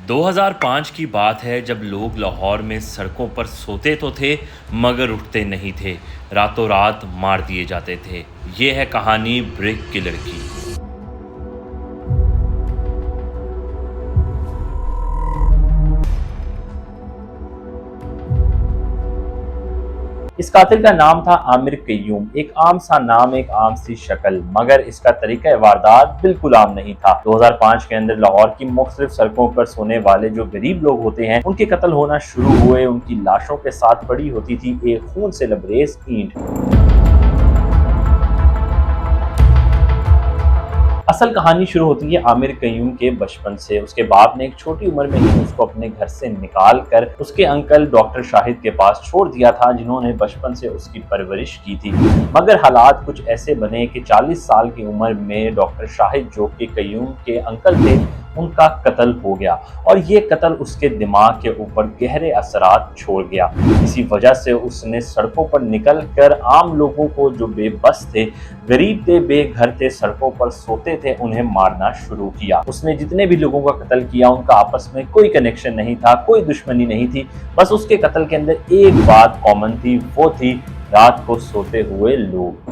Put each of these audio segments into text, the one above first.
2005 की बात है जब लोग लाहौर में सड़कों पर सोते तो थे मगर उठते नहीं थे। रातों रात मार दिए जाते थे। ये है कहानी ब्रिक किलर की। इस कातिल का नाम था आमिर कय्यूम। एक आम सा नाम, एक आम सी शक्ल, मगर इसका तरीका वारदात बिल्कुल आम नहीं था। 2005 के अंदर लाहौर की मुख्तलिफ सड़कों पर सोने वाले जो गरीब लोग होते हैं उनके कत्ल होना शुरू हुए। उनकी लाशों के साथ पड़ी होती थी एक खून से लबरेज ईंट। असल कहानी शुरू होती है आमिर कय्यूम के बचपन से। उसके बाप ने एक छोटी उम्र में ही उसको अपने घर से निकाल कर उसके अंकल डॉक्टर शाहिद के पास छोड़ दिया था, जिन्होंने बचपन से उसकी परवरिश की थी। मगर हालात कुछ ऐसे बने कि 40 साल की उम्र में डॉक्टर शाहिद, जो कि कय्यूम के अंकल थे, उनका कत्ल हो गया और ये कत्ल उसके दिमाग के ऊपर गहरे असरात छोड़ गया। इसी वजह से उसने सड़कों पर निकल कर आम लोगों को, जो बेबस थे, गरीब थे, बेघर थे, सड़कों पर सोते थे, उन्हें मारना शुरू किया। उसने जितने भी लोगों का कत्ल किया उनका आपस में कोई कनेक्शन नहीं था, कोई दुश्मनी नहीं थी। बस उसके कत्ल के अंदर एक बात कॉमन थी, वो थी रात को सोते हुए लोग।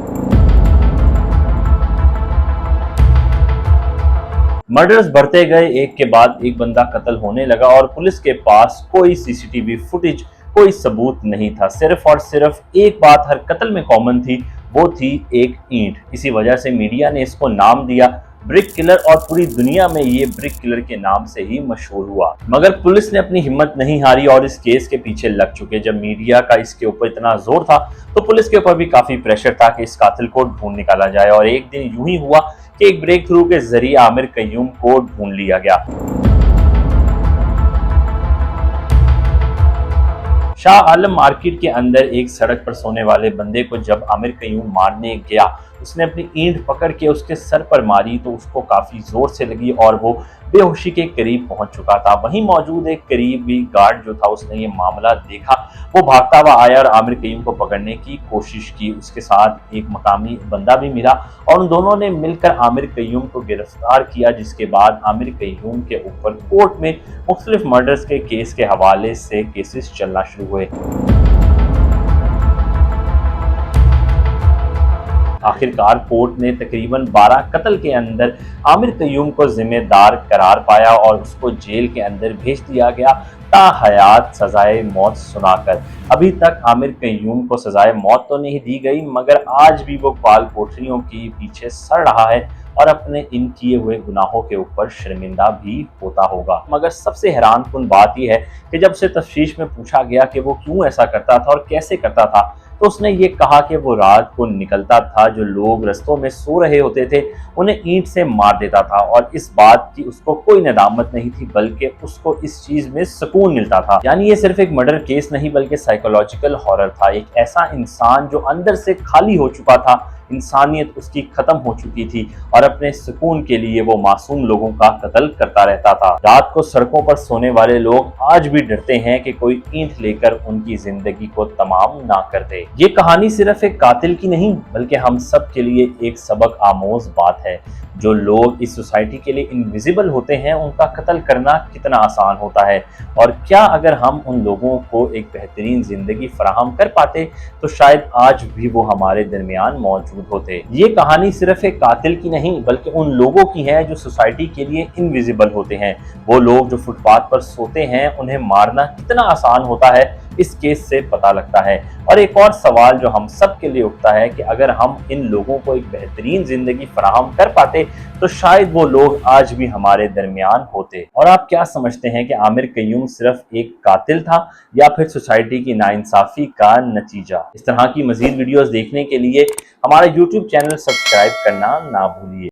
मर्डर्स बढ़ते गए, एक के बाद एक बंदा कत्ल होने लगा और पुलिस के पास कोई सीसीटीवी फुटेज, कोई सबूत नहीं था। सिर्फ और सिर्फ एक बात हर कत्ल में कॉमन थी, वो थी एक ईंट। इसी वजह से मीडिया ने इसको नाम दिया ब्रिक किलर और पूरी दुनिया में ये ब्रिक किलर के नाम से ही मशहूर हुआ। मगर पुलिस ने अपनी हिम्मत नहीं हारी और इस केस के पीछे लग चुके। जब मीडिया का इसके ऊपर इतना जोर था तो पुलिस के ऊपर भी काफी प्रेशर था कि इस कातिल को ढूंढ निकाला जाए। और एक दिन यूं ही हुआ कि एक ब्रेक थ्रू के जरिए आमिर कय्यूम को ढूंढ लिया गया। शाह आलम मार्केट के अंदर एक सड़क पर सोने वाले बंदे को जब आमिर कय्यूम मारने गया, उसने अपनी ईंट पकड़ के उसके सर पर मारी तो उसको काफी जोर से लगी और वो बेहोशी के करीब पहुंच चुका था। वहीं मौजूद एक करीबी गार्ड जो था, उसने ये मामला देखा। वो भागता हुआ आया और आमिर कय्यूम को पकड़ने की कोशिश की। उसके साथ एक मकामी बंदा भी मिला और उन दोनों ने मिलकर आमिर कय्यूम को गिरफ्तार किया, जिसके बाद आमिर कय्यूम के ऊपर कोर्ट में मुख्तलिफ मर्डर्स के केस के हवाले से केसेस चलना शुरू हुए। आखिरकार कोर्ट ने तकरीबन 12 कत्ल के अंदर आमिर कय्यूम को जिम्मेदार करार पाया और उसको जेल के अंदर भेज दिया गया ताहयात सजाए मौत सुनाकर। अभी तक आमिर कय्यूम को सजाए मौत तो नहीं दी गई, मगर आज भी वो बाल कोठरियों के पीछे सड़ रहा है और अपने इन किए हुए गुनाहों के ऊपर शर्मिंदा भी होता होगा। मगर सबसे हैरान कुन बात यह है कि जब से तफ्तीश में पूछा गया कि वो क्यों ऐसा करता था और कैसे करता था, तो उसने ये कहा कि वो रात को निकलता था, जो लोग रस्तों में सो रहे होते थे उन्हें ईंट से मार देता था और इस बात की उसको कोई नदामत नहीं थी, बल्कि उसको इस चीज में सुकून मिलता था। यानी ये सिर्फ एक मर्डर केस नहीं बल्कि साइकोलॉजिकल हॉरर था। एक ऐसा इंसान जो अंदर से खाली हो चुका था, इंसानियत उसकी खत्म हो चुकी थी और अपने सुकून के लिए वो मासूम लोगों का कत्ल करता रहता था। रात को सड़कों पर सोने वाले लोग आज भी डरते हैं कि कोई ईंट लेकर उनकी जिंदगी को तमाम ना कर दे। ये कहानी सिर्फ एक कातिल की नहीं बल्कि हम सब के लिए एक सबक आमोज बात है। जो लोग इस सोसाइटी के लिए इनविजिबल होते हैं उनका कत्ल करना कितना आसान होता है, और क्या अगर हम उन लोगों को एक बेहतरीन जिंदगी फराहम कर पाते तो शायद आज भी वो हमारे दरमियान मौजूद होते। ये कहानी सिर्फ एक कातिल की नहीं बल्कि उन लोगों की है जो सोसाइटी के लिए इनविजिबल होते हैं। वो लोग जो फुटपाथ पर सोते हैं, उन्हें मारना कितना आसान होता है इस केस से पता लगता है। और एक और सवाल जो हम सब के लिए उठता है कि अगर हम इन लोगों को एक बेहतरीन जिंदगी फराहम कर पाते तो शायद वो लोग आज भी हमारे दरमियान होते। और आप क्या समझते हैं कि आमिर कय्यूम सिर्फ एक कातिल था या फिर सोसाइटी की नाइंसाफी का नतीजा? इस तरह की मजीद वीडियोस देखने के लिए हमारा YouTube चैनल सब्सक्राइब करना ना भूलिए।